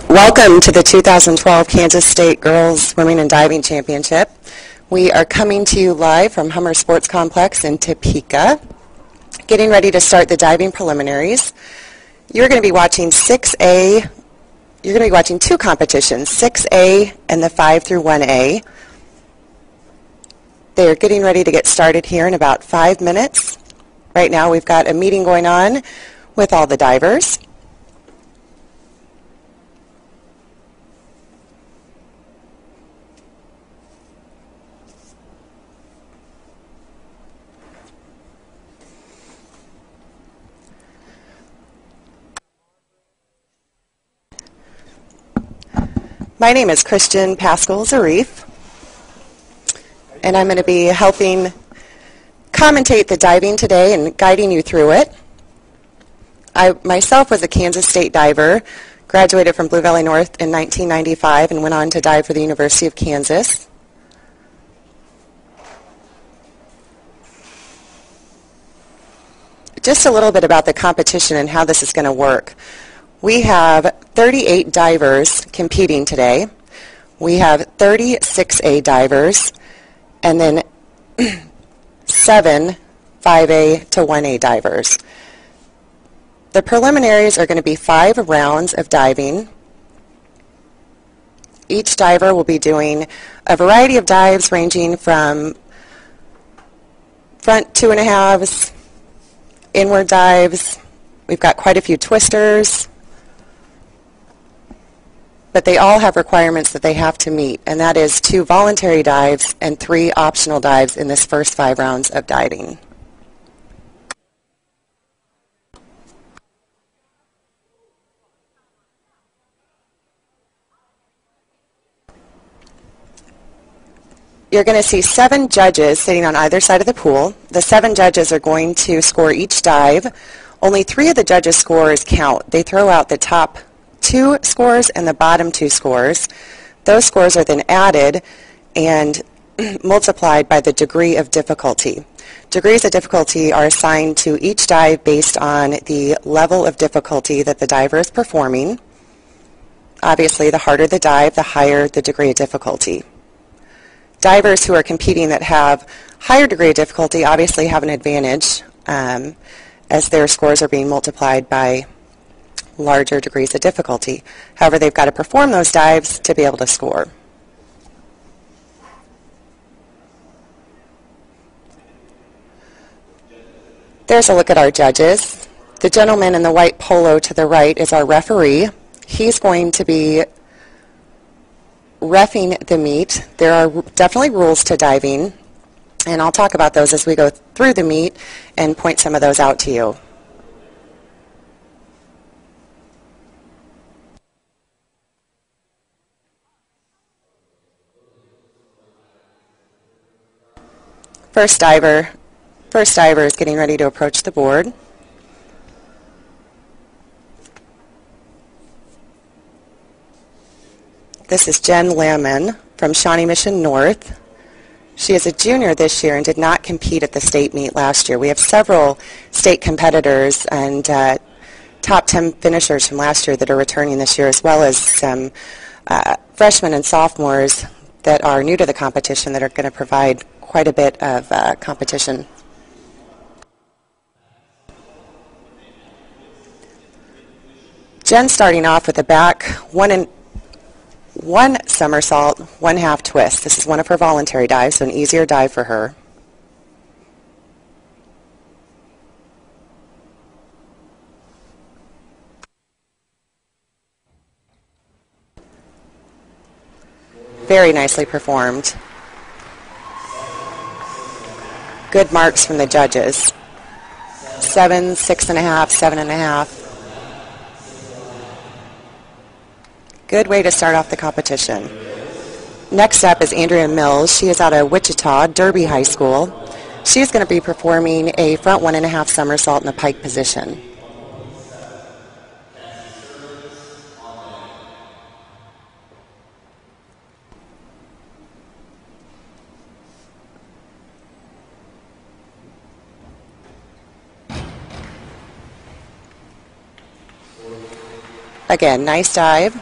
Welcome to the 2012 Kansas State Girls Swimming and Diving Championship. We are coming to you live from Hummer Sports Complex in Topeka, getting ready to start the diving preliminaries. You're going to be watching 6A. You're going to be watching two competitions, 6A and the 5 through 1A. They are getting ready to get started here in about 5 minutes. Right now we've got a meeting going on with all the divers. My name is Christian Pascal Zarif, and I'm going to be helping commentate the diving today and guiding you through it. I myself was a Kansas State diver, graduated from Blue Valley North in 1995 and went on to dive for the University of Kansas. Just a little bit about the competition and how this is going to work. We have 38 divers competing today. We have 36A divers and then 7 5A to 1A divers. The preliminaries are going to be 5 rounds of diving. Each diver will be doing a variety of dives ranging from front 2.5s, inward dives. We've got quite a few twisters. But they all have requirements that they have to meet, and that is 2 voluntary dives and 3 optional dives in this first 5 rounds of diving. You're going to see 7 judges sitting on either side of the pool. The 7 judges are going to score each dive. Only 3 of the judges' scores count. They throw out the top 2 scores and the bottom 2 scores. Those scores are then added and multiplied by the degree of difficulty. Degrees of difficulty are assigned to each dive based on the level of difficulty that the diver is performing. Obviously, the harder the dive, the higher the degree of difficulty. Divers who are competing that have higher degree of difficulty obviously have an advantage as their scores are being multiplied by larger degrees of difficulty. However, they've got to perform those dives to be able to score. There's a look at our judges. The gentleman in the white polo to the right is our referee. He's going to be reffing the meet. There are definitely rules to diving, and I'll talk about those as we go through the meet and point some of those out to you. First diver is getting ready to approach the board. This is Jen Lamon from Shawnee Mission North. She is a junior this year and did not compete at the state meet last year. We have several state competitors and top 10 finishers from last year that are returning this year, as well as some freshmen and sophomores that are new to the competition that are going to provide quite a bit of competition. Jen starting off with a back 1 somersault, 1/2 twist. This is one of her voluntary dives, so an easier dive for her. Very nicely performed. Good marks from the judges. 7, 6.5, 7.5. Good way to start off the competition. Next up is Andrea Mills. She is out of Wichita, Derby High School. She is going to be performing a front 1.5 somersault in the pike position. Again, nice dive.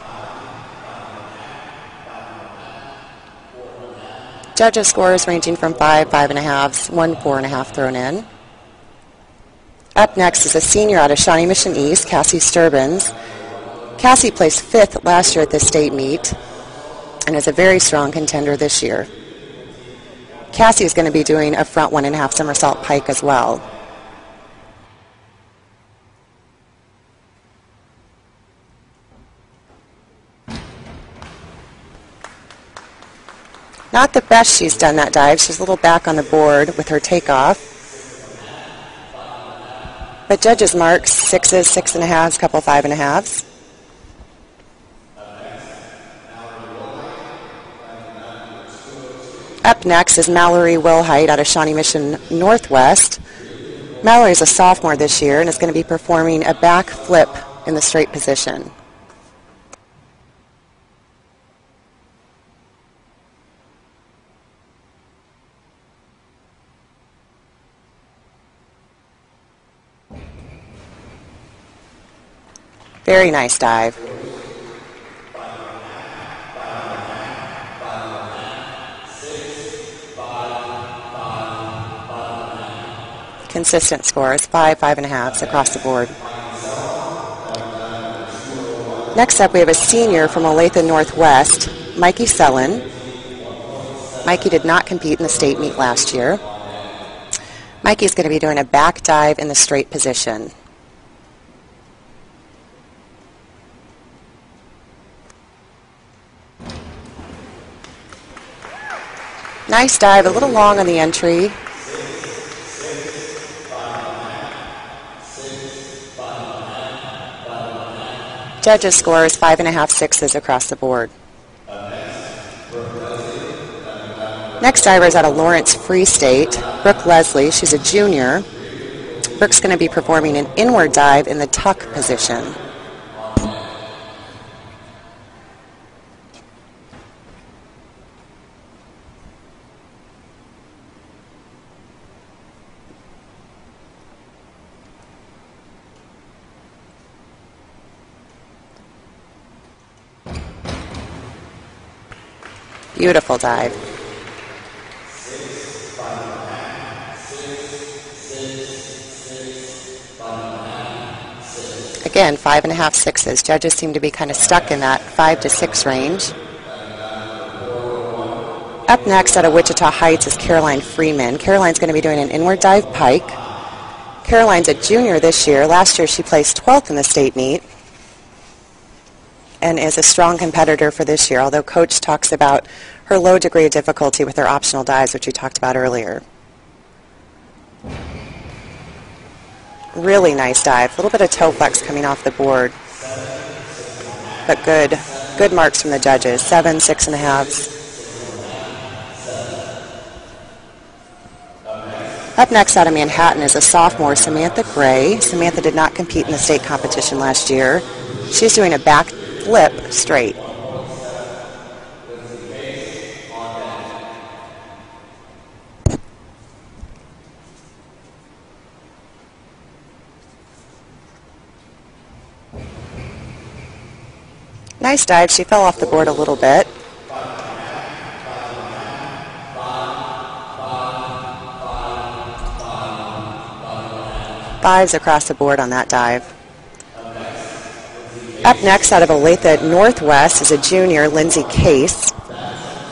Judges' scores ranging from 5, 5.5, 1, 4.5 thrown in. Up next is a senior out of Shawnee Mission East, Cassie Sturbins. Cassie placed 5th last year at the state meet and is a very strong contender this year. Cassie is going to be doing a front 1.5 somersault pike as well. Not the best she's done that dive. She's a little back on the board with her takeoff. But judges marks 6s, 6.5s, couple 5.5s. Up next is Mallory Wilhite out of Shawnee Mission Northwest. Mallory is a sophomore this year and is going to be performing a back flip in the straight position. Very nice dive. Consistent scores, 5, 5.5s across the board. Next up, we have a senior from Olathe Northwest, Mikey Sellen. Mikey did not compete in the state meet last year. Mikey's going to be doing a back dive in the straight position. Nice dive, a little long on the entry. Judges' scores 5.5, 6s across the board. Next diver is out of Lawrence Free State, Brooke Leslie. She's a junior. Brooke's going to be performing an inward dive in the tuck position. Beautiful dive. Again, 5.5, 6s. Judges seem to be kind of stuck in that 5 to 6 range. Up next out of Wichita Heights is Caroline Freeman. Caroline's going to be doing an inward dive pike. Caroline's a junior this year. Last year she placed 12th in the state meet and is a strong competitor for this year, although Coach talks about her low degree of difficulty with her optional dives, which we talked about earlier. Really nice dive. A little bit of toe flex coming off the board, but good marks from the judges, 7, 6.5s. Up next out of Manhattan is a sophomore, Samantha Gray. Samantha did not compete in the state competition last year. She's doing a back flip straight. Nice dive. She fell off the board a little bit. Fives across the board on that dive. Up next out of Olathe Northwest is a junior, Lindsay Case.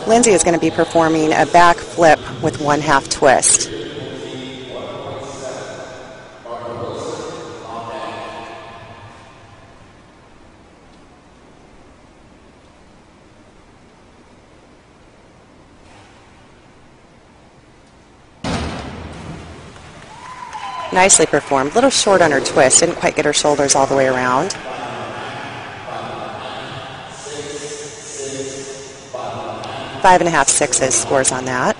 Lindsay is going to be performing a back flip with 1/2 twist. Nicely performed. A little short on her twist. Didn't quite get her shoulders all the way around. 5.5, 6s scores on that.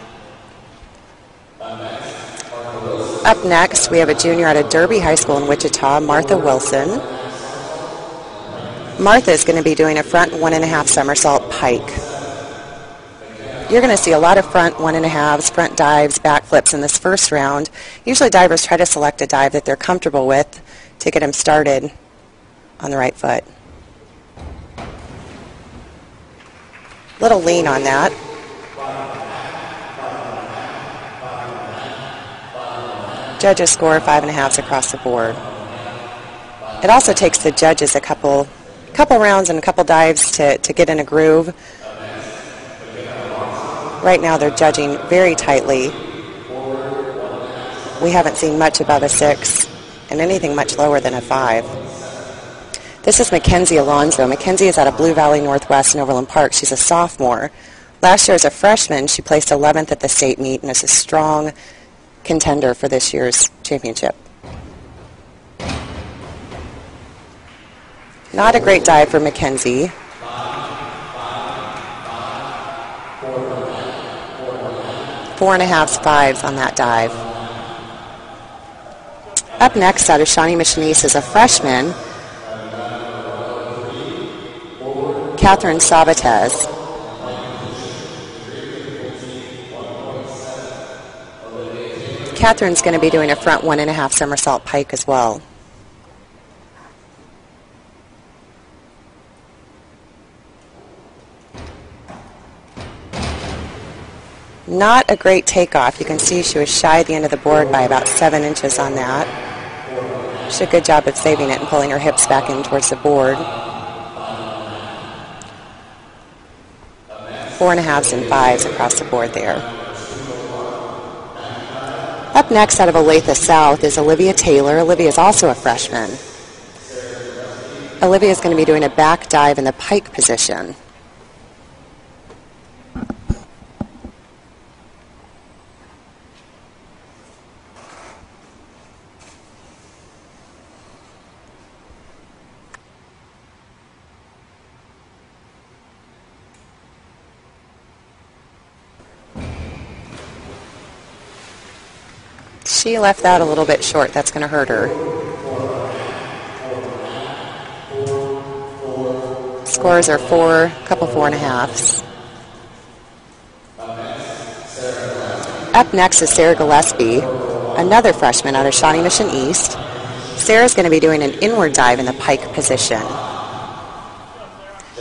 Up next, we have a junior out of Derby High School in Wichita, Martha Wilson. Martha is going to be doing a front 1.5 somersault pike. You're going to see a lot of front 1.5s, front dives, back flips in this first round. Usually divers try to select a dive that they're comfortable with to get them started on the right foot. Little lean on that. Judges score 5.5s across the board. It also takes the judges a couple rounds and a couple dives to get in a groove. Right now they're judging very tightly. We haven't seen much above a 6 and anything much lower than a 5. This is Mackenzie Alonso. Mackenzie is out of Blue Valley Northwest in Overland Park. She's a sophomore. Last year as a freshman, she placed 11th at the state meet and is a strong contender for this year's championship. Not a great dive for Mackenzie. 4.5s, 5s on that dive. Up next out of Shawnee Mission East is a freshman, Catherine Sabatez. Catherine's going to be doing a front 1.5 somersault pike as well. Not a great takeoff. You can see she was shy at the end of the board by about 7 inches on that. She did a good job of saving it and pulling her hips back in towards the board. 4.5s and 5s across the board there. Up next out of Olathe South is Olivia Taylor. Olivia is also a freshman. Olivia is going to be doing a back dive in the pike position. She left that a little bit short. That's going to hurt her. Scores are 4, couple 4.5s. Up next is Sarah Gillespie, another freshman out of Shawnee Mission East. Sarah's going to be doing an inward dive in the pike position.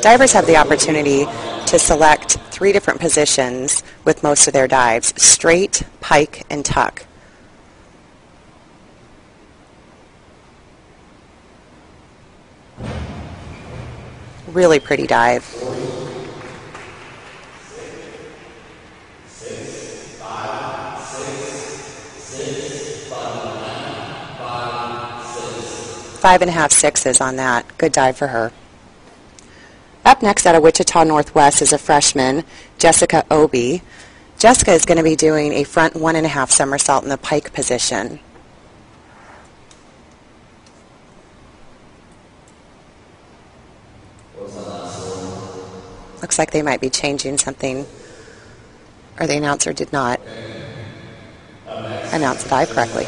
Divers have the opportunity to select 3 different positions with most of their dives: straight, pike, and tuck. Really pretty dive. Five and a half, 6s on that. Good dive for her. Up next out of Wichita Northwest is a freshman, Jessica Obie. Jessica is going to be doing a front 1.5 somersault in the pike position. Looks like they might be changing something, or the announcer did not announce the dive correctly.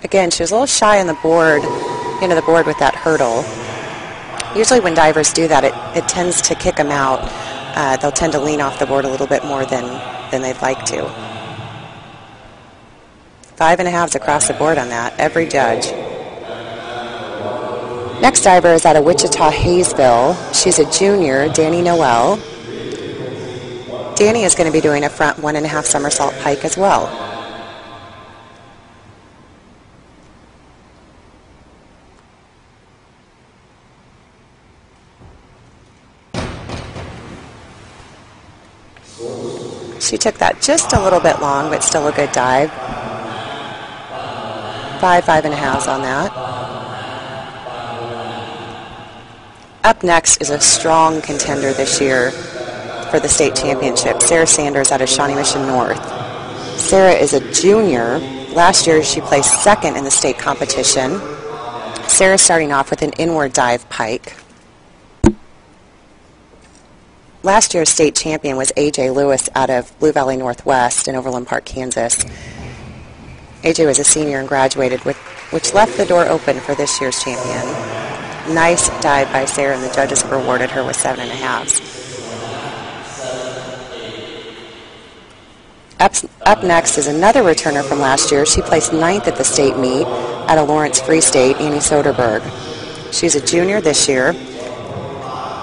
Again, she was a little shy on the board, into the board with that hurdle. Usually when divers do that, it tends to kick them out. They'll tend to lean off the board a little bit more than they'd like to. 5.5s across the board on that, every judge. Next diver is out of Wichita Hayesville. She's a junior, Danny Noel. Danny is going to be doing a front 1.5 somersault pike as well. She took that just a little bit long, but still a good dive. 5.5s on that. Up next is a strong contender this year for the state championship, Sarah Sanders out of Shawnee Mission North. Sarah is a junior. Last year she placed 2nd in the state competition. Sarah's starting off with an inward dive pike. Last year's state champion was A.J. Lewis out of Blue Valley Northwest in Overland Park, Kansas. A.J. was a senior and graduated, which left the door open for this year's champion. Nice dive by Sarah, and the judges have rewarded her with 7.5s. Up next is another returner from last year. She placed 9th at the state meet at a Lawrence Free State, Annie Soderberg. She's a junior this year.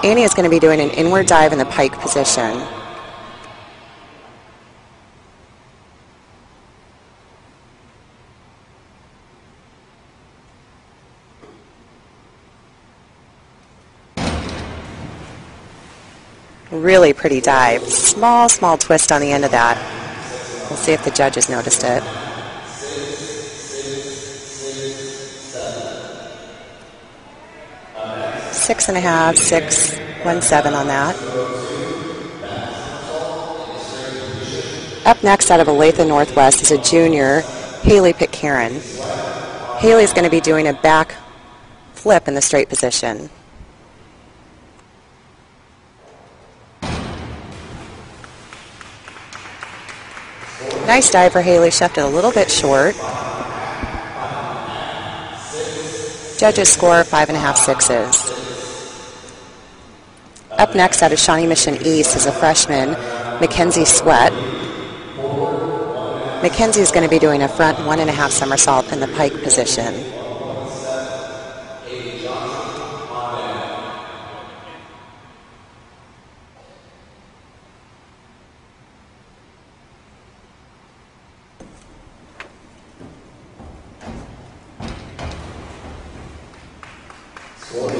Annie is going to be doing an inward dive in the pike position. Really pretty dive. Small twist on the end of that. We'll see if the judges noticed it. Six and a half, 6.17 on that. Up next out of Olathe Northwest is a junior, Haley Pitcairn. Haley's going to be doing a back flip in the straight position. Nice dive for Haley, sheft it a little bit short. Judges score 5.5 sixes. Up next out of Shawnee Mission East is a freshman, Mackenzie Sweat. Mackenzie is going to be doing a front 1.5 somersault in the pike position.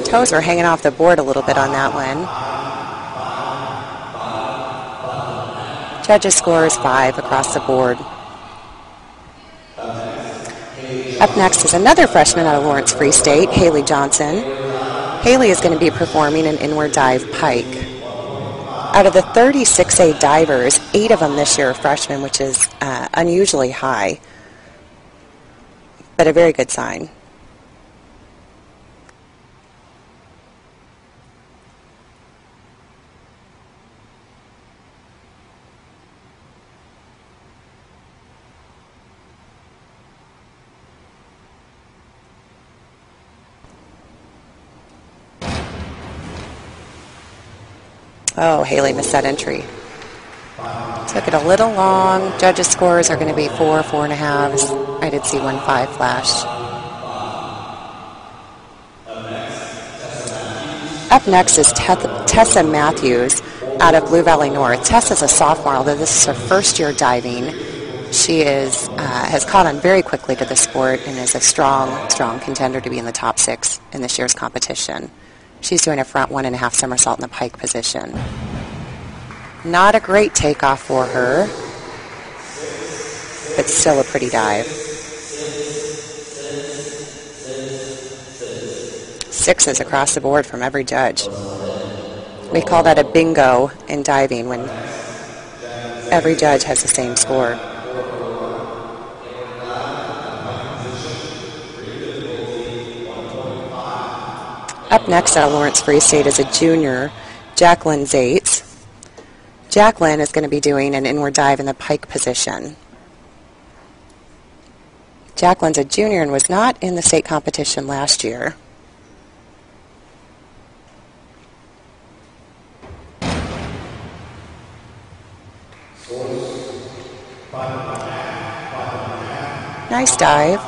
Toes were hanging off the board a little bit on that one. Judges scores 5 across the board. Up next is another freshman out of Lawrence Free State, Haley Johnson. Haley is going to be performing an inward dive pike. Out of the 36A divers, 8 of them this year are freshmen, which is unusually high, but a very good sign. Oh, Haley missed that entry. Took it a little long. Judges' scores are going to be 4, 4.5. I did see 1.5 flash. Up next is Tessa Matthews out of Blue Valley North. Tessa's a sophomore, although this is her first year diving. She has caught on very quickly to the sport and is a strong contender to be in the top 6 in this year's competition. She's doing a front 1.5 somersault in the pike position. Not a great takeoff for her, but still a pretty dive. 6s across the board from every judge. We call that a bingo in diving when every judge has the same score. Up next out of Lawrence Free State is a junior, Jacqueline Zates. Jacqueline is going to be doing an inward dive in the pike position. Jacqueline's a junior and was not in the state competition last year. Nice dive.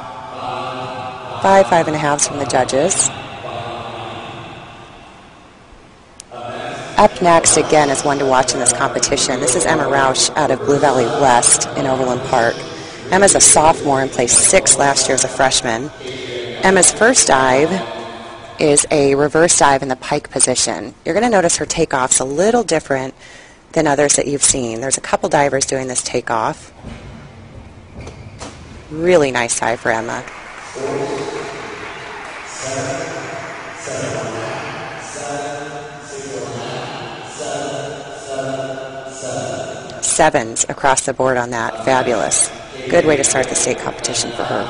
5, 5.5 from the judges. Up next, again, is one to watch in this competition. This is Emma Rausch out of Blue Valley West in Overland Park. Emma's a sophomore and placed 6th last year as a freshman. Emma's first dive is a reverse dive in the pike position. You're going to notice her takeoff's a little different than others that you've seen. There's a couple divers doing this takeoff. Really nice dive for Emma. 7s across the board on that. Fabulous. Good way to start the state competition for her.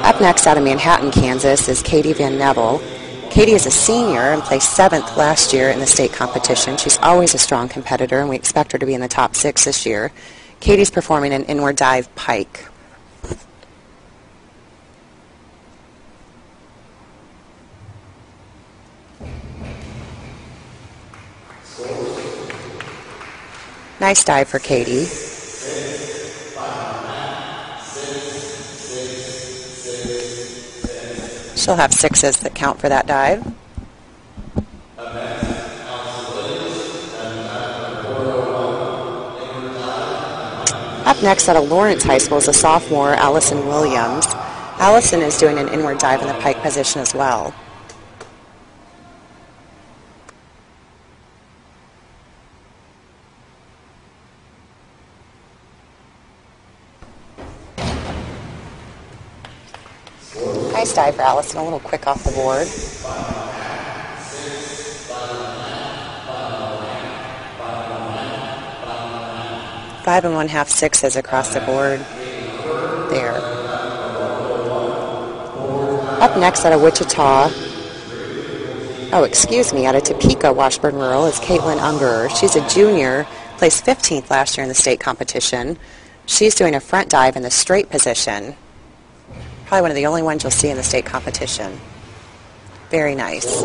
Up next out of Manhattan, Kansas is Katie Van Neville. Katie is a senior and placed 7th last year in the state competition. She's always a strong competitor, and we expect her to be in the top 6 this year. Katie's performing an inward dive pike. Nice dive for Katie. She'll have sixes that count for that dive. Up next out of Lawrence High School is a sophomore, Allison Williams. Allison is doing an inward dive in the pike position as well. Nice dive for Allison, a little quick off the board. 5 1/2 sixes across the board there. Up next out of Wichita, out of Topeka, Washburn Rural, is Caitlin Ungerer. She's a junior, placed 15th last year in the state competition. She's doing a front dive in the straight position. Probably one of the only ones you'll see in the state competition. Very nice.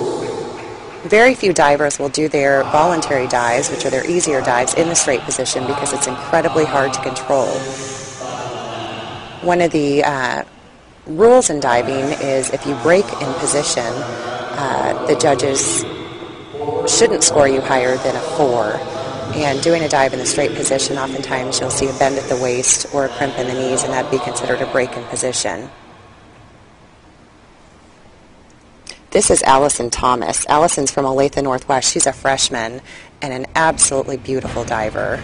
Very few divers will do their voluntary dives, which are their easier dives, in the straight position because it's incredibly hard to control. One of the rules in diving is if you break in position, the judges shouldn't score you higher than a 4. And doing a dive in the straight position, oftentimes you'll see a bend at the waist or a crimp in the knees, and that'd be considered a break in position. This is Allison Thomas. Allison's from Olathe Northwest. She's a freshman and an absolutely beautiful diver.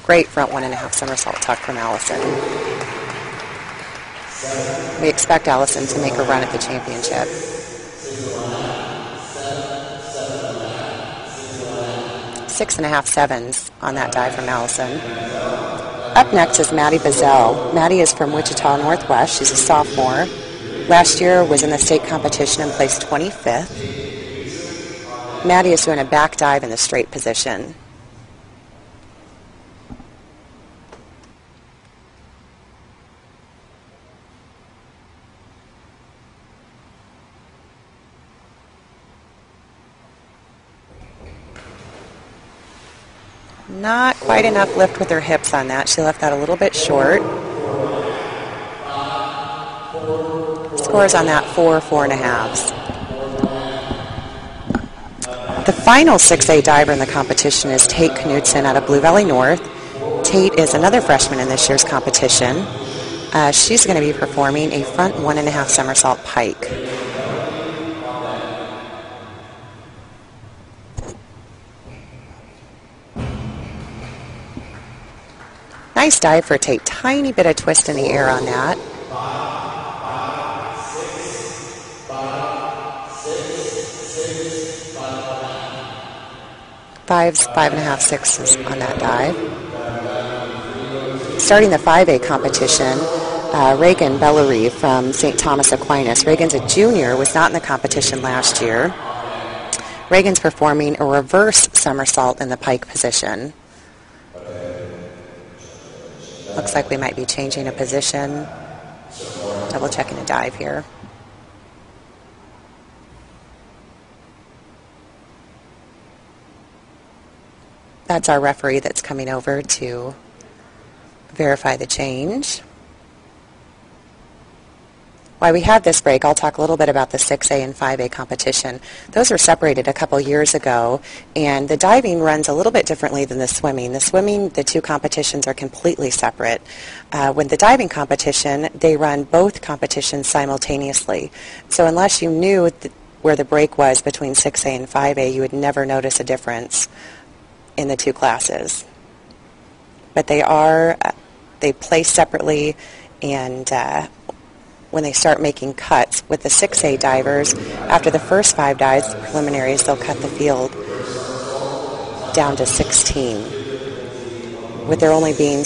Great front 1.5 somersault tuck from Allison. We expect Allison to make a run at the championship. Six and a half sevens on that dive from Allison. Up next is Maddie Bazell. Maddie is from Wichita Northwest. She's a sophomore. Last year was in the state competition and placed 25th. Maddie is doing a back dive in the straight position. Not quite enough lift with her hips on that. She left that a little bit short. Scores on that 4, 4.5s. The final 6A diver in the competition is Tate Knudsen out of Blue Valley North. Tate is another freshman in this year's competition. She's going to be performing a front 1.5 somersault pike. Nice dive for Tate. Tiny bit of twist in the air on that. 5s, 5.5, 6s on that dive. Starting the 5A competition, Reagan Bellery from St. Thomas Aquinas. Reagan's a junior, was not in the competition last year. Reagan's performing a reverse somersault in the pike position. Looks like we might be changing a position. Double checking a dive here. That's our referee that's coming over to verify the change. While we have this break, I'll talk a little bit about the 6A and 5A competition. Those were separated a couple years ago, and the diving runs a little bit differently than the swimming. The swimming, the two competitions are completely separate. With the diving competition, they run both competitions simultaneously. So unless you knew where the break was between 6A and 5A, you would never notice a difference in the two classes. But they play separately, and when they start making cuts with the 6A divers, after the first 5 dives, the preliminaries, they'll cut the field down to 16. With there only being 8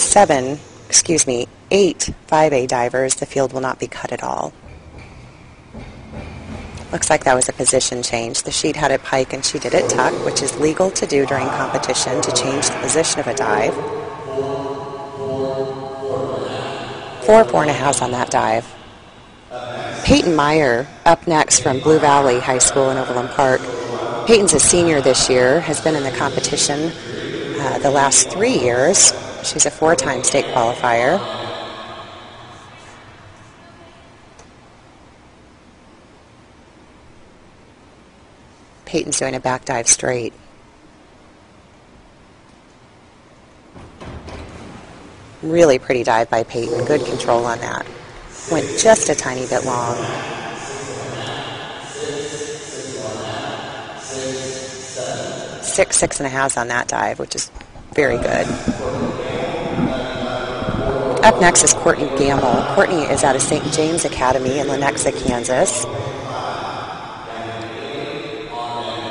5A divers, the field will not be cut at all. Looks like that was a position change. The sheet had it pike and she did it tuck, which is legal to do during competition, to change the position of a dive. 4, 4.5 on that dive. Peyton Meyer, up next from Blue Valley High School in Overland Park. Peyton's a senior this year, has been in the competition the last 3 years. She's a 4-time state qualifier. Peyton's doing a back dive straight. Really pretty dive by Peyton. Good control on that. Went just a tiny bit long. 6.5 on that dive, which is very good. Up next is Courtney Gamble. Courtney is out of St. James Academy in Lenexa, Kansas.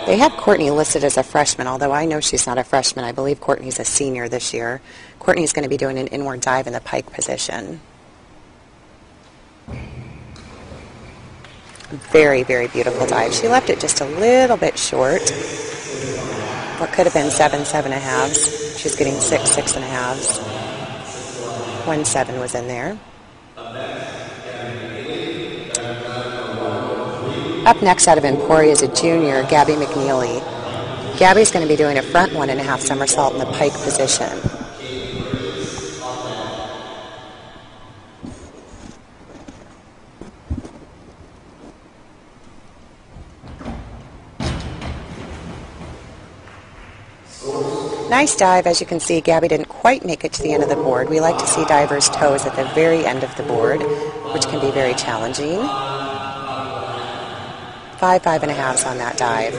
They have Courtney listed as a freshman, although I know she's not a freshman. I believe Courtney's a senior this year. Courtney's going to be doing an inward dive in the pike position. Very, very beautiful dive. She left it just a little bit short. What could have been 7.5. She's getting 6.5. 1.7 was in there. Up next out of Emporia is a junior, Gabby McNeely. Gabby's going to be doing a front 1.5 somersault in the pike position. Nice dive. As you can see, Gabby didn't quite make it to the end of the board. We like to see divers' toes at the very end of the board, which can be very challenging. 5.5 on that dive.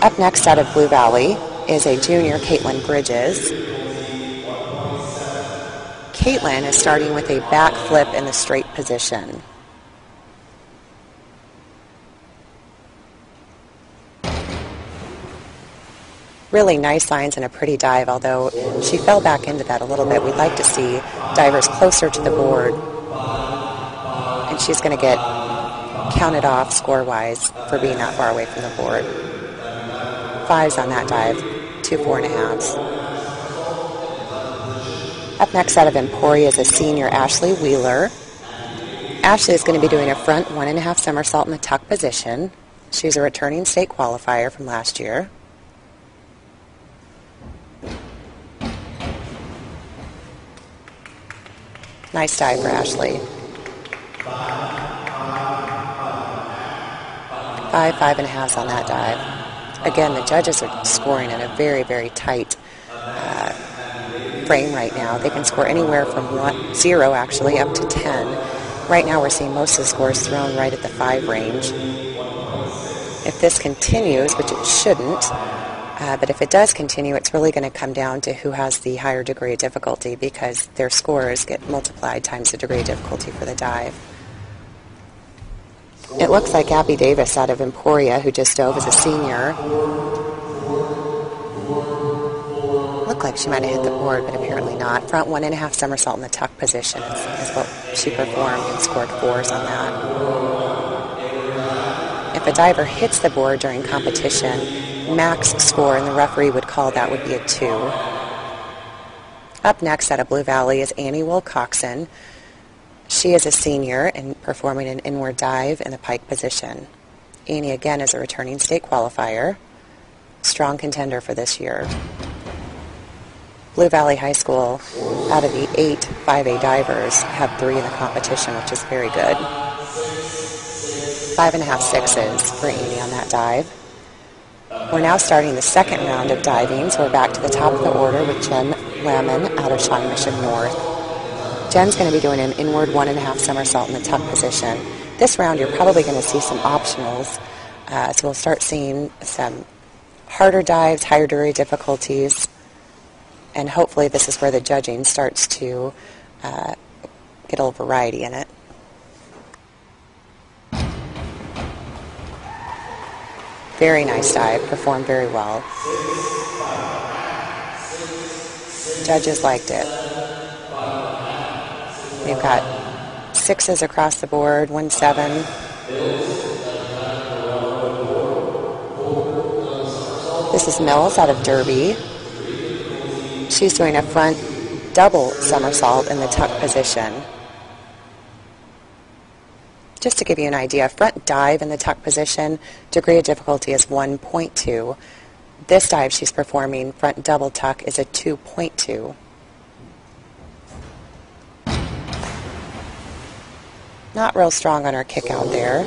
Up next out of Blue Valley is a junior, Caitlin Bridges. Caitlin is starting with a back flip in the straight position. Really nice lines and a pretty dive, although she fell back into that a little bit. We'd like to see divers closer to the board. And she's going to get counted off score-wise for being that far away from the board. 5s on that dive, 2 4.5s. Up next out of Emporia is a senior, Ashley Wheeler. Ashley is going to be doing a front 1.5 somersault in the tuck position. She's a returning state qualifier from last year. Nice dive for Ashley. 5.5 on that dive. Again, the judges are scoring in a very, very tight frame right now. They can score anywhere from 0 actually up to 10. Right now we're seeing most of the scores thrown right at the 5 range. If this continues, which it shouldn't, but if it does continue, it's really going to come down to who has the higher degree of difficulty, because their scores get multiplied times the degree of difficulty for the dive. It looks like Abby Davis out of Emporia, who just dove as a senior. Looked like she might have hit the board, but apparently not. Front 1.5 somersault in the tuck position is what she performed and scored 4s on that. If a diver hits the board during competition, max score, and the referee would call that would be a 2. Up next out of Blue Valley is Annie Wilcoxon. She is a senior and performing an inward dive in the pike position. Annie again is a returning state qualifier. Strong contender for this year. Blue Valley High School, out of the 8 5A divers, have 3 in the competition, which is very good. 5.5 6s for Annie on that dive. We're now starting the second round of diving, so we're back to the top of the order with Jen Lemon out of Shawnee Mission North. Jen's going to be doing an inward 1.5 somersault in the tuck position. This round you're probably going to see some optionals, so we'll start seeing some harder dives, higher degree difficulties, and hopefully this is where the judging starts to get a little variety in it. Very nice dive, performed very well. Judges liked it. We've got 6s across the board, 1.7. This is Mills out of Derby. She's doing a front double somersault in the tuck position. Just to give you an idea, front dive in the tuck position, degree of difficulty is 1.2. This dive she's performing, front double tuck, is a 2.2. Not real strong on her kick out there.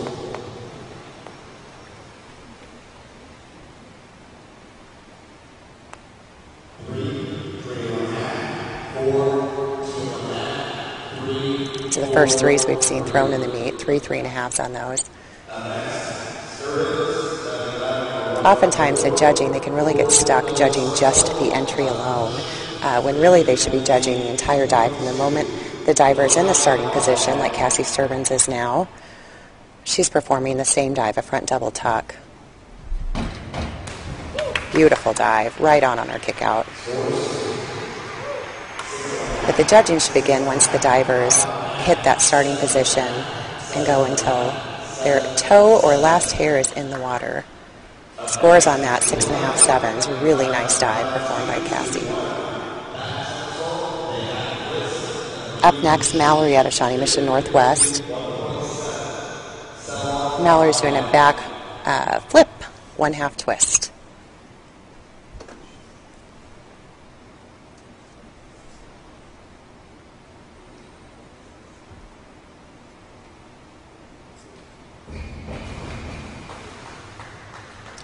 So the first threes we've seen thrown in the meet, 3.5s on those. Oftentimes in judging, they can really get stuck judging just the entry alone, when really they should be judging the entire dive from the moment the diver is in the starting position, like Cassie Sturbins is now. She's performing the same dive, a front double tuck. Beautiful dive, right on her kick out. But the judging should begin once the divers hit that starting position and go until their toe or last hair is in the water. Scores on that, 6.5 sevens. Really nice dive performed by Cassie. Up next, Mallory out of Shawnee Mission Northwest. Mallory's doing a back flip, 1/2 twist.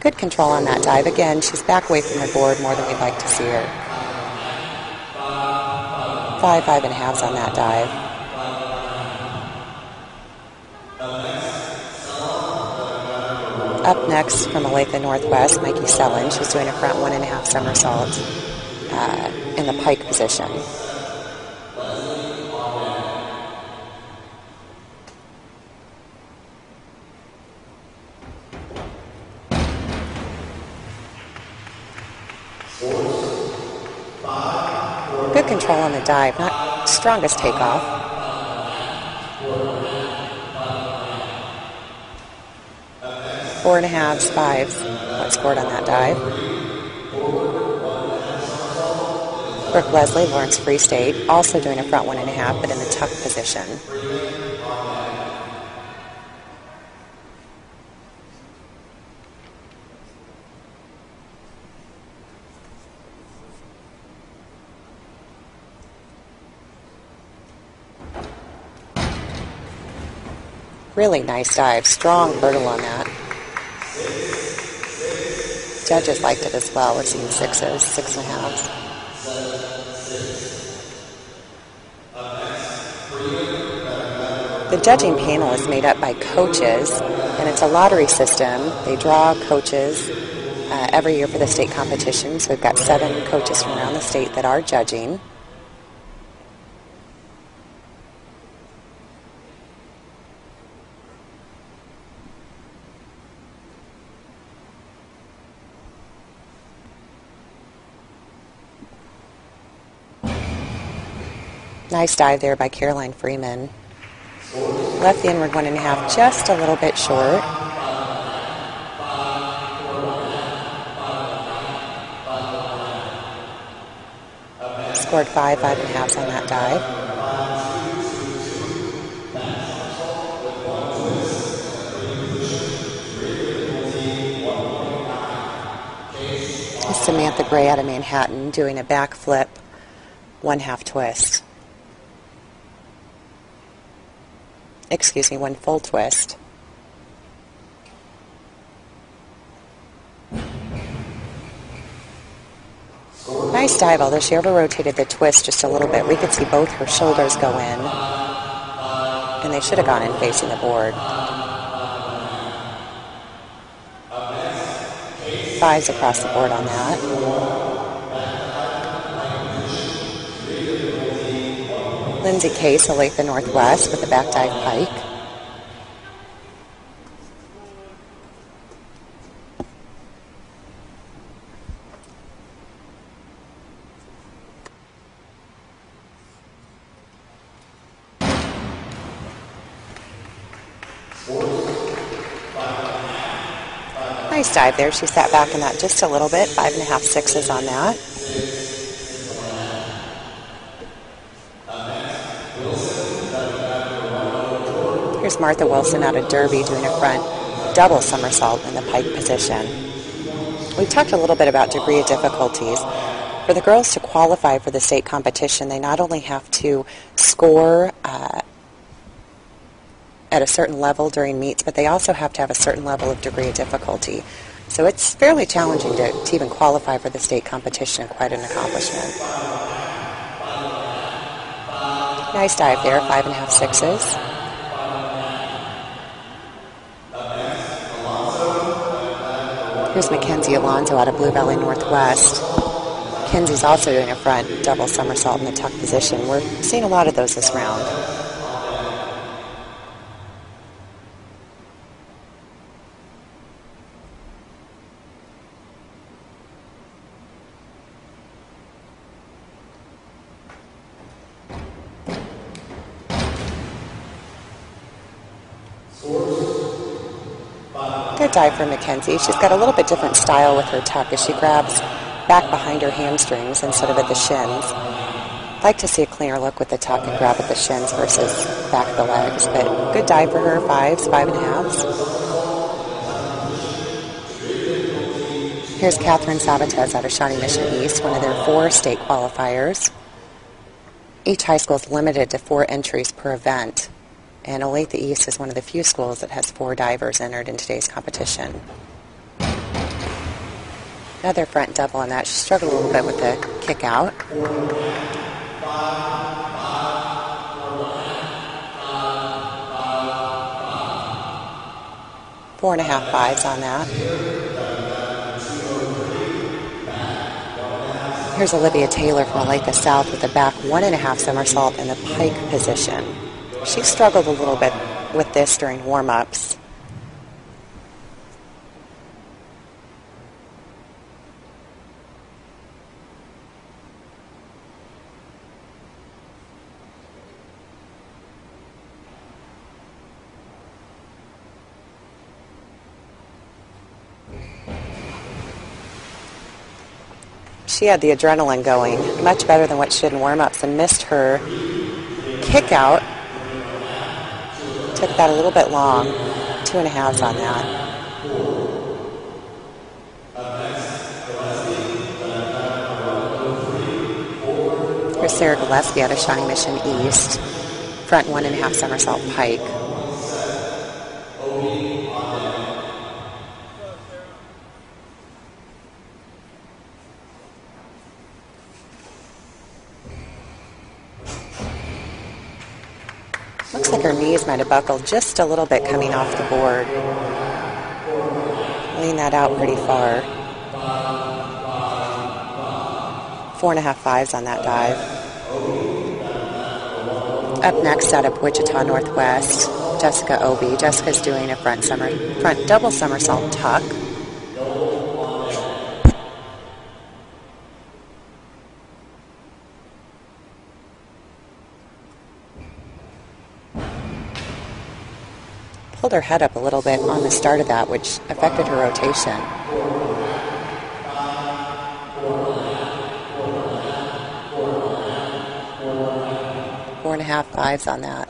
Good control on that dive. Again, she's back away from the board more than we'd like to see her. 5.5s on that dive. Up next from Olathe Northwest, Mikey Sellen. She's doing a front 1.5 somersault in the pike position. Good control on the dive, not strongest takeoff. Four and a halves, fives, what scored on that dive. Brooke Leslie, Lawrence Free State, also doing a front 1.5, but in the tuck position. Really nice dive. Strong hurdle on that. Judges liked it as well. We're seeing 6s, 6.5s. The judging panel is made up by coaches, and it's a lottery system. They draw coaches every year for the state competition. So we've got 7 coaches from around the state that are judging. Nice dive there by Caroline Freeman. Left the inward 1.5 just a little bit short. Scored 5.5s on that dive. Samantha Gray out of Manhattan doing a back flip, 1/2 twist. Excuse me, 1 full twist. Nice dive, although she over-rotated the twist just a little bit. We could see both her shoulders go in, and they should have gone in facing the board. 5s across the board on that. Lindsay Case, Olathe Northwest, with the back dive pike. Nice dive there. She sat back in that just a little bit. 5.5, 6s on that. Here's Martha Wilson out of Derby doing a front double somersault in the pike position. We talked a little bit about degree of difficulties. For the girls to qualify for the state competition, they not only have to score at a certain level during meets, but they also have to have a certain level of degree of difficulty. So it's fairly challenging to even qualify for the state competition, quite an accomplishment. Nice dive there, 5.5 sixes. Here's Mackenzie Alonso out of Blue Valley Northwest. Mackenzie's also doing a front double somersault in the tuck position. We're seeing a lot of those this round. Good dive for Mackenzie. She's got a little bit different style with her tuck as she grabs back behind her hamstrings instead of at the shins. I'd like to see a cleaner look with the tuck and grab at the shins versus back of the legs, but good dive for her, 5s, 5.5s. Here's Catherine Sabatez out of Shawnee Mission East, one of their 4 state qualifiers. Each high school is limited to 4 entries per event, and Olathe East is one of the few schools that has 4 divers entered in today's competition. Another front double on that. She struggled a little bit with the kick out. 4.5 5s on that. Here's Olivia Taylor from Olathe South with a back 1.5 somersault in the pike position. She struggled a little bit with this during warm-ups. She had the adrenaline going, much better than what she did in warm-ups, and missed her kick out. Took that a little bit long. 2.5s on that. Here's Sarah Gillespie out of Shawnee Mission East. Front 1.5 somersault pike. Looks like her knees might have buckled just a little bit coming off the board. Lean that out pretty far. 4.5 5s on that dive. Up next out of Wichita Northwest, Jessica Obie. Jessica's doing a front double somersault tuck. Pulled her head up a little bit on the start of that, which affected her rotation. Four and a half 5s on that.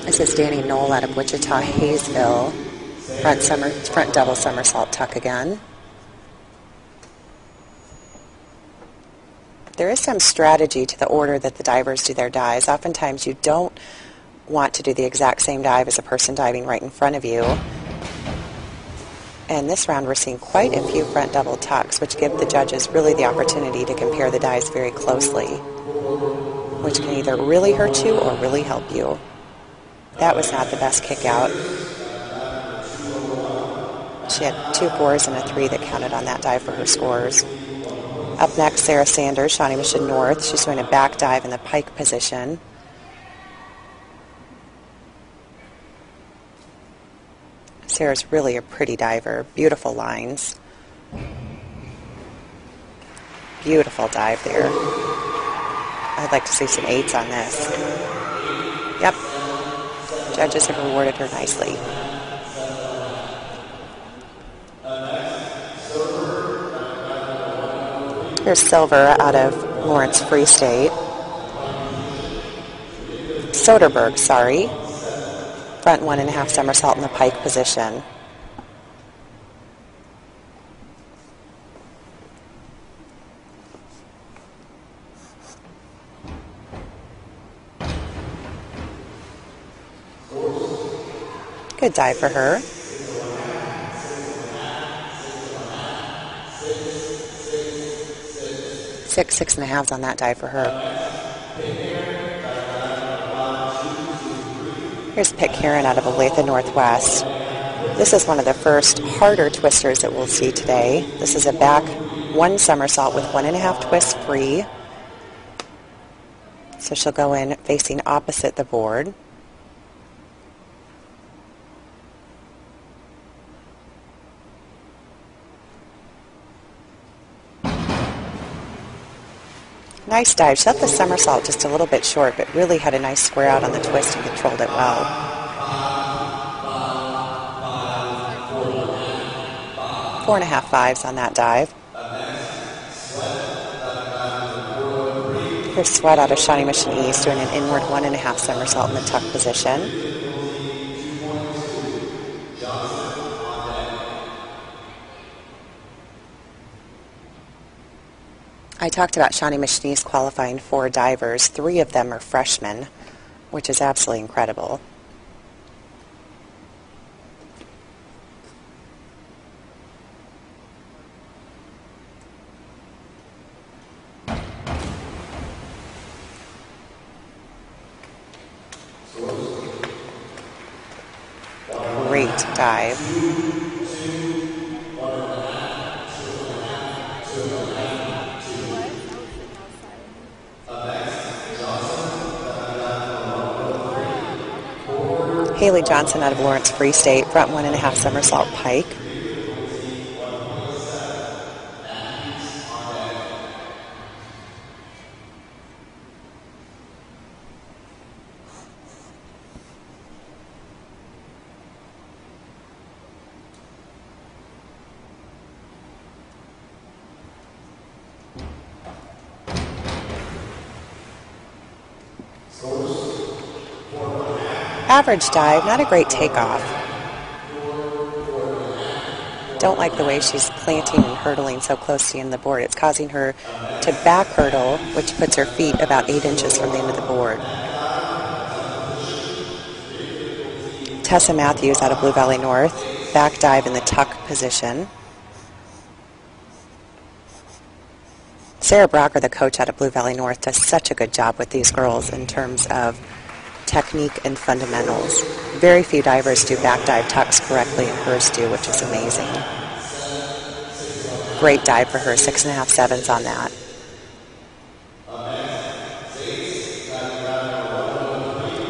This is Danny Knoll out of Wichita Hayesville. Front double somersault tuck again. There is some strategy to the order that the divers do their dives. Oftentimes you don't want to do the exact same dive as a person diving right in front of you. And this round we're seeing quite a few front double tucks, which give the judges really the opportunity to compare the dives very closely, which can either really hurt you or really help you. That was not the best kick out. She had 2 4s and a 3 that counted on that dive for her scores. Up next, Sarah Sanders, Shawnee Mission North. She's doing a back dive in the pike position. Sarah's really a pretty diver. Beautiful lines. Beautiful dive there. I'd like to see some 8s on this. Yep. Judges have rewarded her nicely. Here's Silver out of Lawrence Free State. Soderbergh, sorry. Front 1.5 somersault in the pike position. Good dive for her. 6.5s on that dive for her. Here's Pick Heron out of Olathe Northwest. This is one of the first harder twisters that we'll see today. This is a back 1 somersault with 1.5 twists free. So she'll go in facing opposite the board. Nice dive. She left the somersault just a little bit short, but really had a nice square out on the twist and controlled it well. 4.5 5s on that dive. Here's Sweat out of Shawnee Mission East doing an inward 1.5 somersault in the tuck position. I talked about Shawnee Mission East qualifying 4 divers. 3 of them are freshmen, which is absolutely incredible. Great dive. Haley Johnson out of Lawrence Free State, front 1.5 somersault pike. Average dive, not a great takeoff. Don't like the way she's planting and hurdling so close to the end of the board. It's causing her to back hurdle, which puts her feet about 8 inches from the end of the board. Tessa Matthews out of Blue Valley North, back dive in the tuck position. Sarah Brocker, the coach out of Blue Valley North, does such a good job with these girls in terms of technique and fundamentals. Very few divers do back dive tucks correctly, and hers do, which is amazing. Great dive for her, 6.5 7s on that.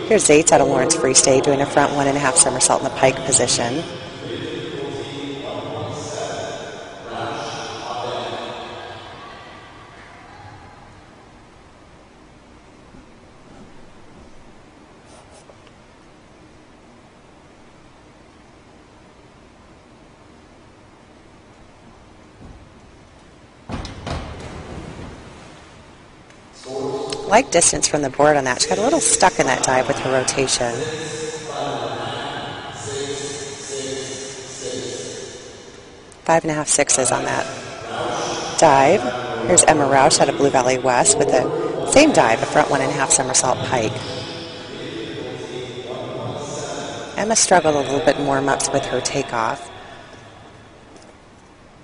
Here's Zates out of Lawrence Free State doing a front 1.5 somersault in the pike position. Like distance from the board on that. She got a little stuck in that dive with her rotation. 5.5 6s on that dive. Here's Emma Roush out of Blue Valley West with the same dive, a front 1.5 somersault pike. Emma struggled a little bit in warm-ups with her takeoff.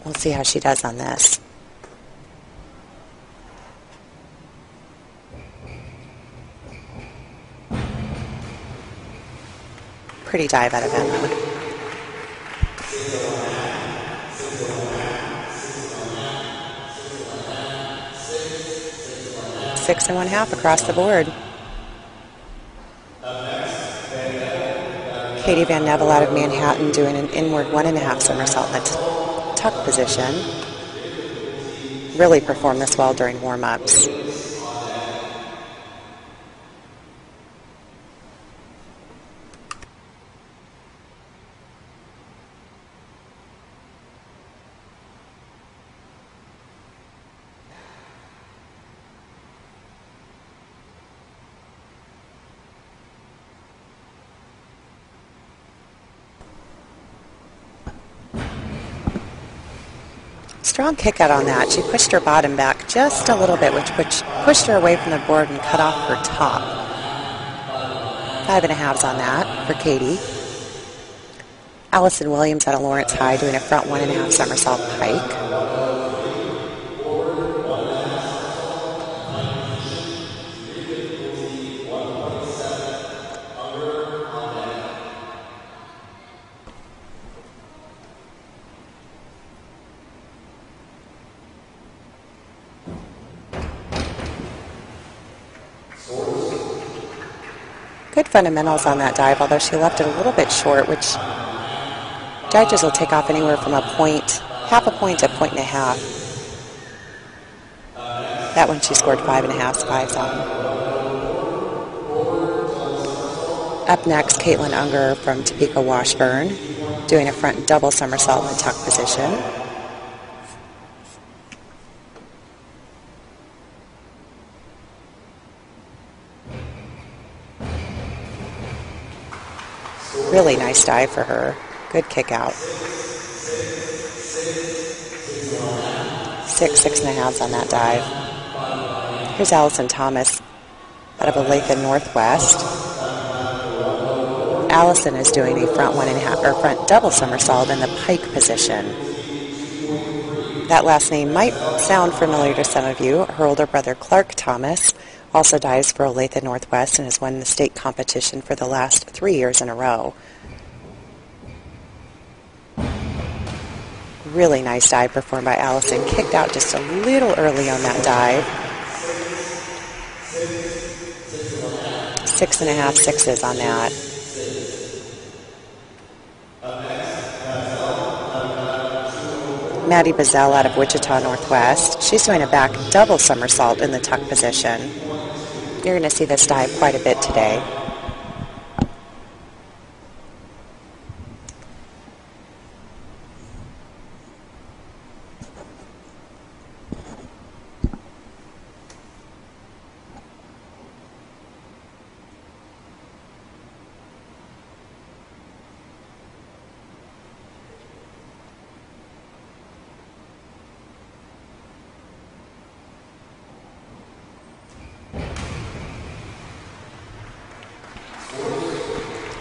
We'll see how she does on this. Pretty dive out of Emma. 6.5 across the board. Katie Van Neville out of Manhattan doing an inward 1.5 somersault in the tuck position. Really performed this well during warm-ups. Strong kick out on that. She pushed her bottom back just a little bit, which pushed her away from the board and cut off her top. 5.5s on that for Katie. Allison Williams out of Lawrence High doing a front 1.5 somersault pike. Good fundamentals on that dive, although she left it a little bit short, which judges will take off anywhere from a point, half a point to a point and a half. That one she scored 5.5s, 5s on. Up next, Caitlin Unger from Topeka Washburn, doing a front double somersault in the tuck position. Really nice dive for her. Good kick out. 6.5s on that dive. Here's Allison Thomas out of Olathe Northwest. Allison is doing a front 1.5 or front double somersault in the pike position. That last name might sound familiar to some of you. Her older brother Clark Thomas also dives for Olathe Northwest and has won the state competition for the last 3 years in a row. Really nice dive performed by Allison. Kicked out just a little early on that dive. 6.5, 6s on that. Maddie Bazell out of Wichita Northwest. She's doing a back double somersault in the tuck position. You're going to see this dive quite a bit today.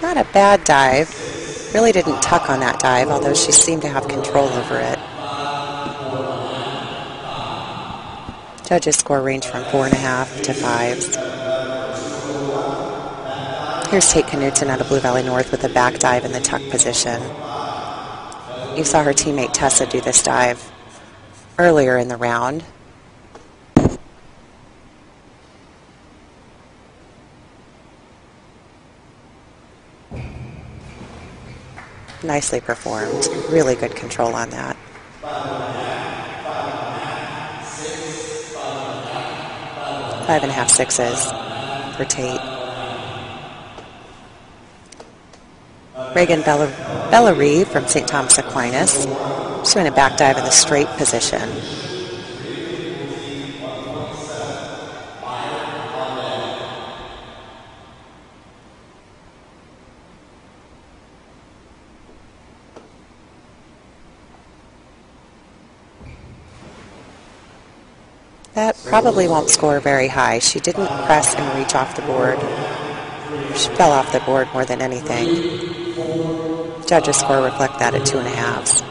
Not a bad dive. Really didn't tuck on that dive, although she seemed to have control over it. Judges' score range from 4.5 to 5s. Here's Tate Knutson out of Blue Valley North with a back dive in the tuck position. You saw her teammate Tessa do this dive earlier in the round. Nicely performed. Really good control on that. 5.5, 6s for Tate. Reagan Bellary from St. Thomas Aquinas. She's doing a back dive in the straight position. That probably won't score very high. She didn't press and reach off the board. She fell off the board more than anything. Judges' score reflect that at 2.5s.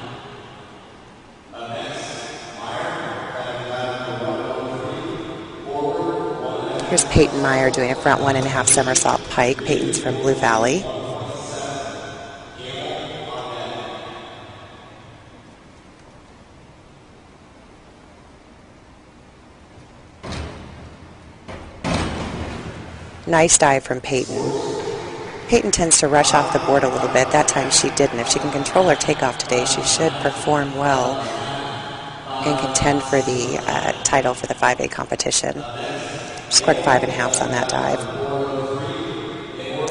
Here's Peyton Meyer doing a front 1.5 somersault pike. Peyton's from Blue Valley. Nice dive from Peyton. Peyton tends to rush off the board a little bit. That time she didn't. If she can control her takeoff today, she should perform well and contend for the title for the 5A competition. Scored 5.5s on that dive.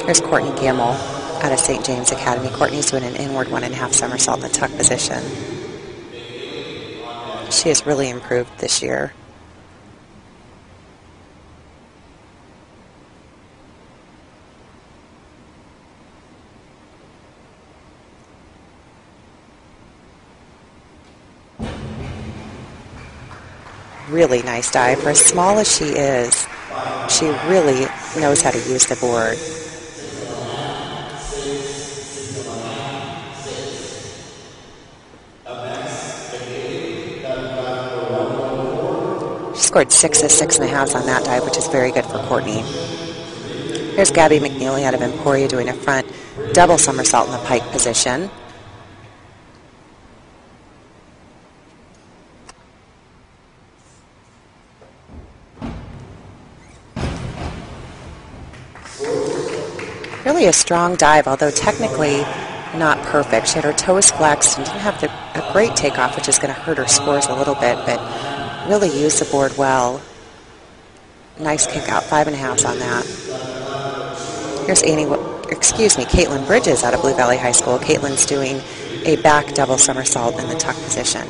Here's Courtney Gamble out of St. James Academy. Courtney's doing an inward 1.5 somersault in the tuck position. She has really improved this year. Really nice dive. For as small as she is, she really knows how to use the board. She scored 6s, 6.5s on that dive, which is very good for Courtney. Here's Gabby McNeely out of Emporia doing a front double somersault in the pike position. Really a strong dive, although technically not perfect. She had her toes flexed and didn't have a great takeoff, which is going to hurt her scores a little bit, but really used the board well. Nice kick out, 5.5s on that. Here's Caitlin Bridges out of Blue Valley High School. Caitlin's doing a back double somersault in the tuck position.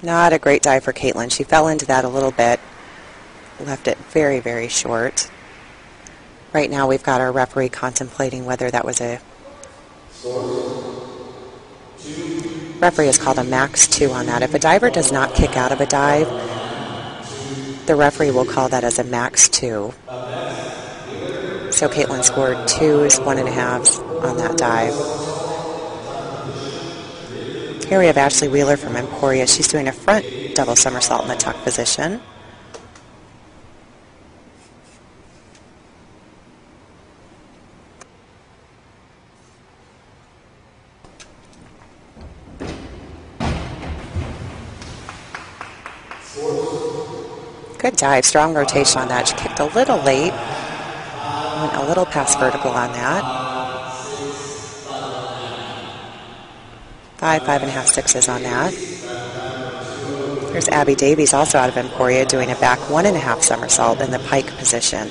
Not a great dive for Caitlin. She fell into that a little bit, left it very, very short. Right now we've got our referee contemplating whether that was a... Referee has called a max 2 on that. If a diver does not kick out of a dive, the referee will call that as a max 2. So Caitlin scored 2s, 1.5s on that dive. Here we have Ashley Wheeler from Emporia. She's doing a front double somersault in the tuck position. Good dive, strong rotation on that. She kicked a little late, went a little past vertical on that. 5.5, 6s on that. There's Abby Davies, also out of Emporia, doing a back 1.5 somersault in the pike position.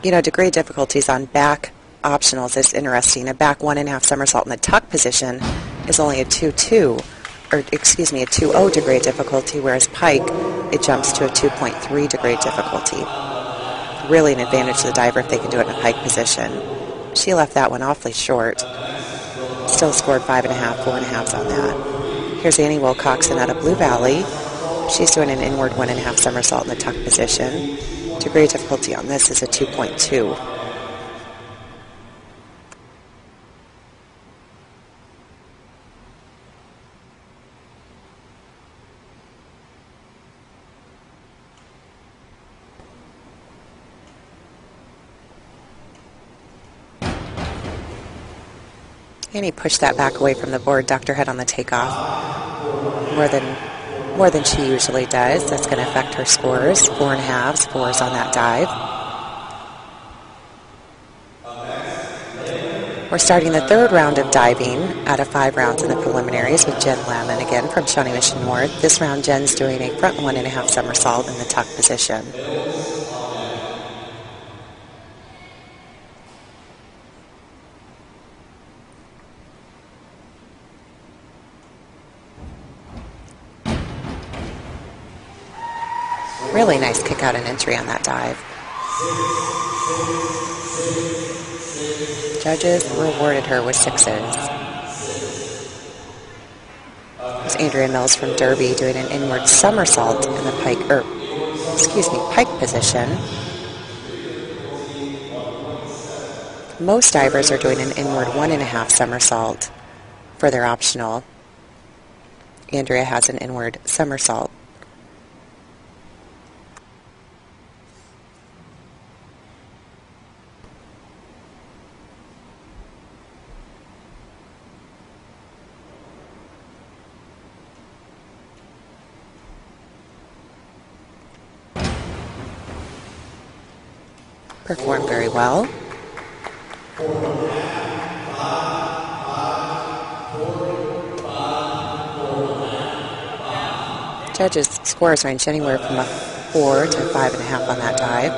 You know, degree difficulties on back optionals is interesting. A back 1.5 somersault in the tuck position is only a 2.2, or excuse me, a 2.0 degree difficulty, whereas pike, it jumps to a 2.3 degree difficulty. Really an advantage to the diver if they can do it in a pike position. She left that one awfully short. Still scored 5.5, 4.5s on that. Here's Annie Wilcoxon out of Blue Valley. She's doing an inward 1.5 somersault in the tuck position. Degree difficulty on this is a 2.2. And he pushed that back away from the board, ducked her head on the takeoff. More than she usually does. That's going to affect her scores. 4.5s, 4s on that dive. We're starting the third round of diving out of 5 rounds in the preliminaries with Jen Lamon again from Shawnee Mission North. This round, Jen's doing a front 1.5 somersault in the tuck position. Really nice kick out and entry on that dive. Judges rewarded her with 6s. There's Andrea Mills from Derby doing an inward somersault in the pike position. Most divers are doing an inward 1.5 somersault for their optional. Andrea has an inward somersault. Performed very well. Judges' scores range anywhere from a 4 to 5.5 on that dive.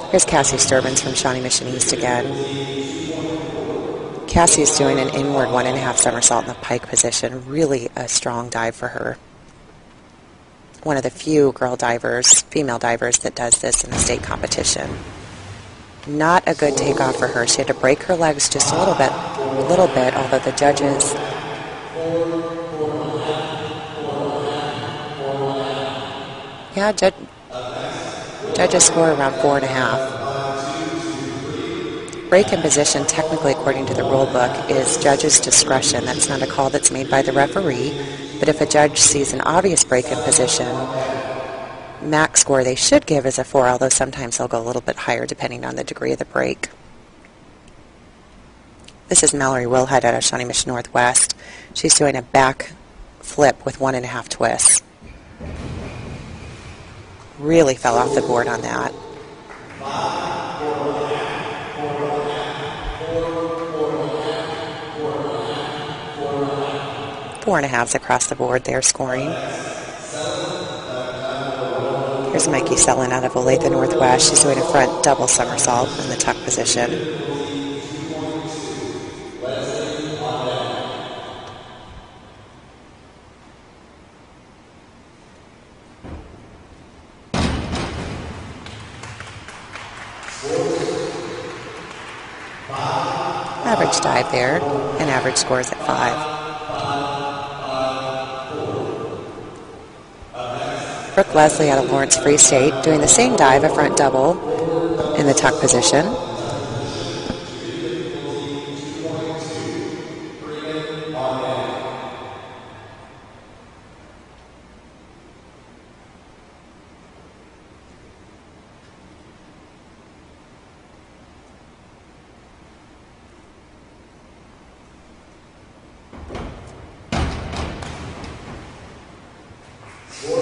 Here's Cassie Sturbins from Shawnee Mission East again. Cassie's doing an inward 1.5 somersault in the pike position. Really a strong dive for her. One of the few girl divers, female divers, that does this in the state competition. Not a good takeoff for her. She had to break her legs just a little bit, although the judges judges score around 4.5. Break in position, technically according to the rule book, is judge's discretion. That's not a call that's made by the referee. But if a judge sees an obvious break in position, max score they should give is a 4, although sometimes they'll go a little bit higher depending on the degree of the break. This is Mallory Wilhite out of Shawnee Mission Northwest. She's doing a back flip with 1.5 twists. Really fell off the board on that. 4.5s across the board there scoring. Here's Mikey Sellin out of Olathe Northwest. She's doing a front double somersault in the tuck position. Average dive there, and average scores at 5. Brooke Leslie out of Lawrence Free State doing the same dive, a front double in the tuck position.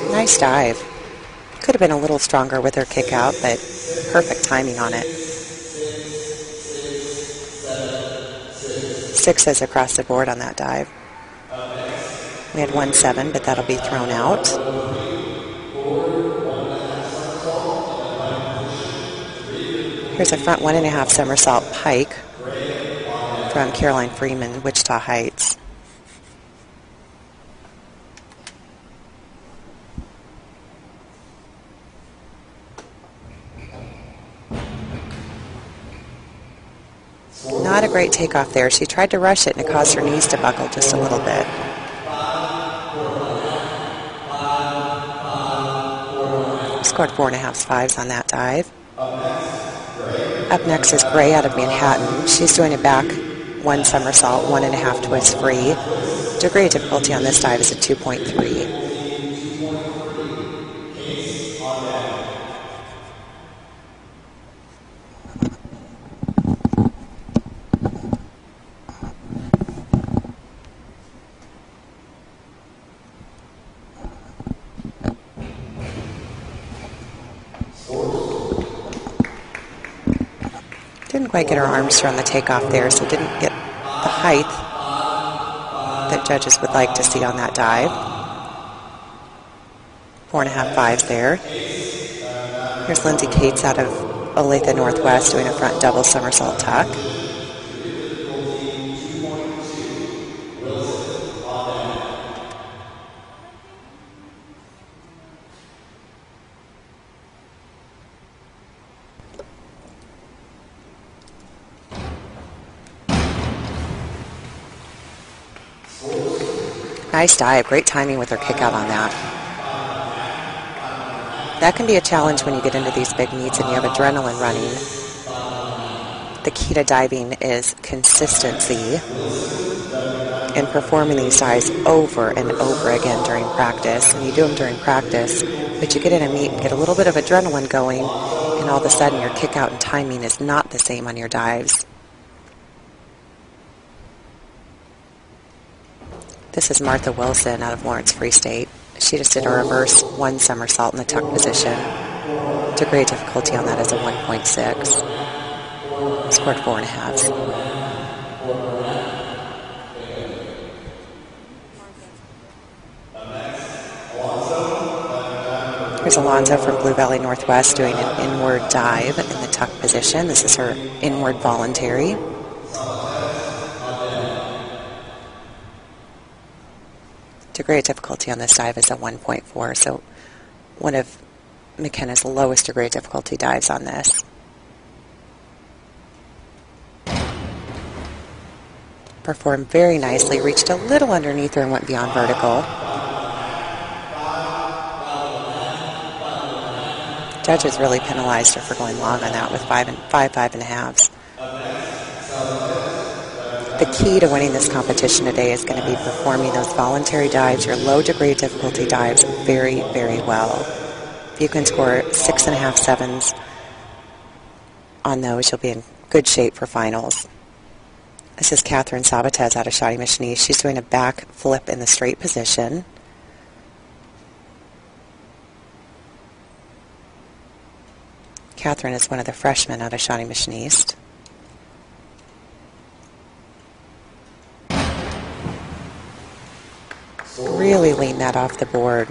Nice dive. Could have been a little stronger with her kick out, but perfect timing on it. 6s across the board on that dive. We had 1-7, but that'll be thrown out. Here's a front 1.5 somersault pike from Caroline Freeman, Wichita Heights. Not a great takeoff there. She tried to rush it and it caused her knees to buckle just a little bit. Scored 4.5s, 5s on that dive. Up next is Gray out of Manhattan. She's doing a back 1 somersault, 1.5 twist free. Degree of difficulty on this dive is a 2.3. Didn't quite get her arms around the takeoff there, so didn't get the height that judges would like to see on that dive. 4.5, 5s there. Here's Lindsay Cates out of Olathe Northwest doing a front double somersault tuck. Nice dive. Great timing with her kick out on that. That can be a challenge when you get into these big meets and you have adrenaline running. The key to diving is consistency and performing these dives over and over again during practice. And you do them during practice, but you get in a meet and get a little bit of adrenaline going, and all of a sudden your kick out and timing is not the same on your dives. This is Martha Wilson out of Lawrence Free State. She just did a reverse 1 somersault in the tuck position. Degree of difficulty on that is a 1.6. Scored 4.5s. Here's Alonzo from Blue Valley Northwest doing an inward dive in the tuck position. This is her inward voluntary. Degree of difficulty on this dive is a 1.4, so one of McKenna's lowest degree of difficulty dives on this. Performed very nicely, reached a little underneath her and went beyond vertical. Judges really penalized her for going long on that with five and a halves. The key to winning this competition today is going to be performing those voluntary dives, your low degree of difficulty dives, very, very well. If you can score 6.5 sevens on those, you'll be in good shape for finals. This is Catherine Sabatez out of Shawty Machiniste. She's doing a back flip in the straight position. Catherine is one of the freshmen out of Shawty Machiniste. Really lean that off the board.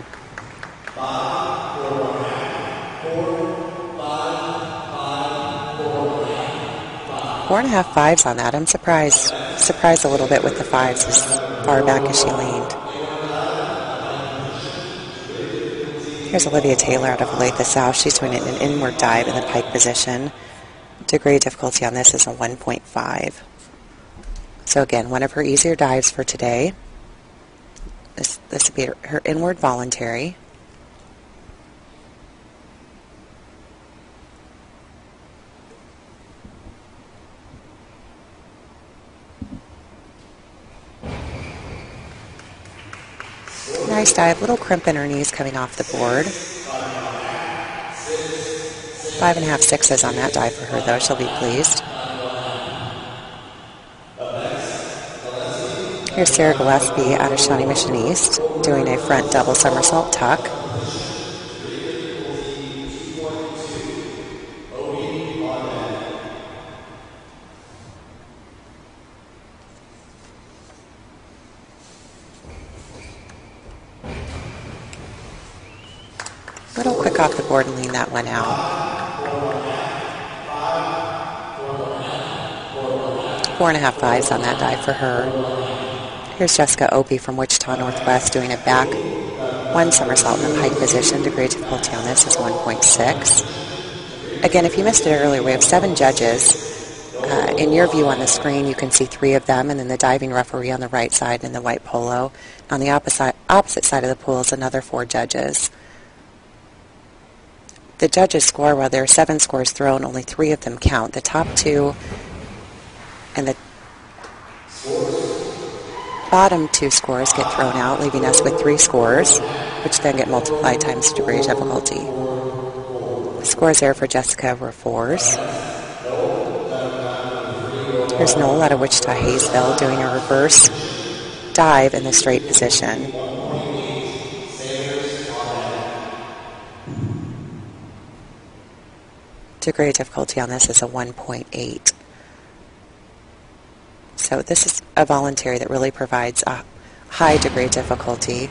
4.5 fives on that. I'm surprised a little bit with the fives as far back as she leaned. Here's Olivia Taylor out of Olathe South. She's doing it in an inward dive in the pike position. Degree of difficulty on this is a 1.5. So again, one of her easier dives for today. This would be her inward voluntary. Nice dive, little crimp in her knees coming off the board. 5.5 sixes on that dive for her though, she'll be pleased. Here's Sarah Gillespie out of Shawty Machiniste doing a front double somersault tuck. Little quick off the board and lean that one out. 4.5 fives on that dive for her. Here's Jessica Opie from Wichita Northwest doing a back one somersault in the pike position. Degree of difficulty on this is 1.6. Again, if you missed it earlier, we have 7 judges. In your view on the screen, you can see 3 of them, and then the diving referee on the right side in the white polo. On the opposite side of the pool is another 4 judges. The judges score, while there are 7 scores thrown, only 3 of them count. The top 2 and the bottom 2 scores get thrown out, leaving us with 3 scores, which then get multiplied times degree of difficulty. The scores there for Jessica were 4s. Here's Noel out of Wichita Hayesville doing a reverse dive in the straight position. Degree of difficulty on this is a 1.8. So this is a voluntary that really provides a high degree of difficulty.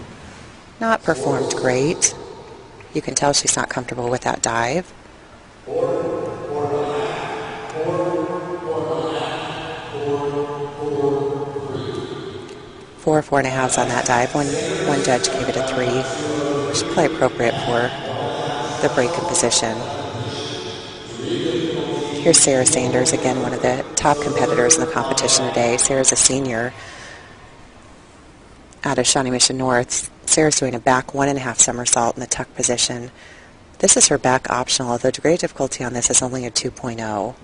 Not performed great. You can tell she's not comfortable with that dive. 4.5s on that dive. One judge gave it a 3. Should play appropriate for the break in position. Here's Sarah Sanders, again, one of the top competitors in the competition today. Sarah's a senior out of Shawnee Mission North. Sarah's doing a back 1.5 somersault in the tuck position. This is her back optional, although degree of difficulty on this is only a 2.0.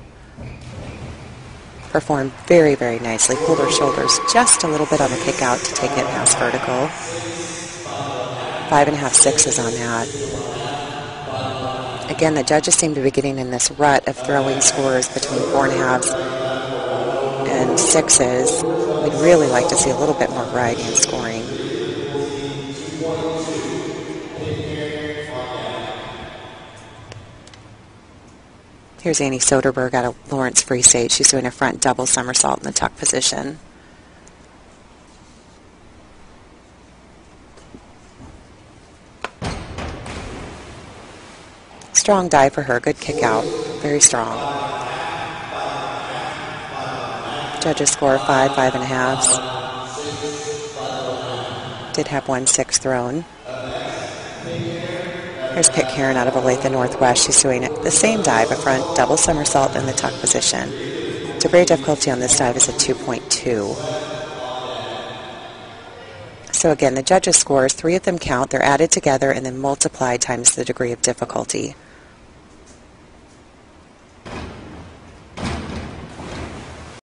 Performed very, very nicely. Pulled her shoulders just a little bit on the kick out to take it past vertical. 5.5 sixes on that. Again, the judges seem to be getting in this rut of throwing scores between 4.5s and 6s. We'd really like to see a little bit more variety in scoring. Here's Annie Soderberg out of Lawrence Free State. She's doing a front double somersault in the tuck position. Strong dive for her, good kick out, very strong. Judges score 5.5s. did have 1/6 thrown. Here's Pitcairn out of Olathe Northwest. She's doing the same dive, a front double somersault in the tuck position. Degree of difficulty on this dive is a 2.2. So again, the judges' scores, 3 of them count. They're added together and then multiplied times the degree of difficulty.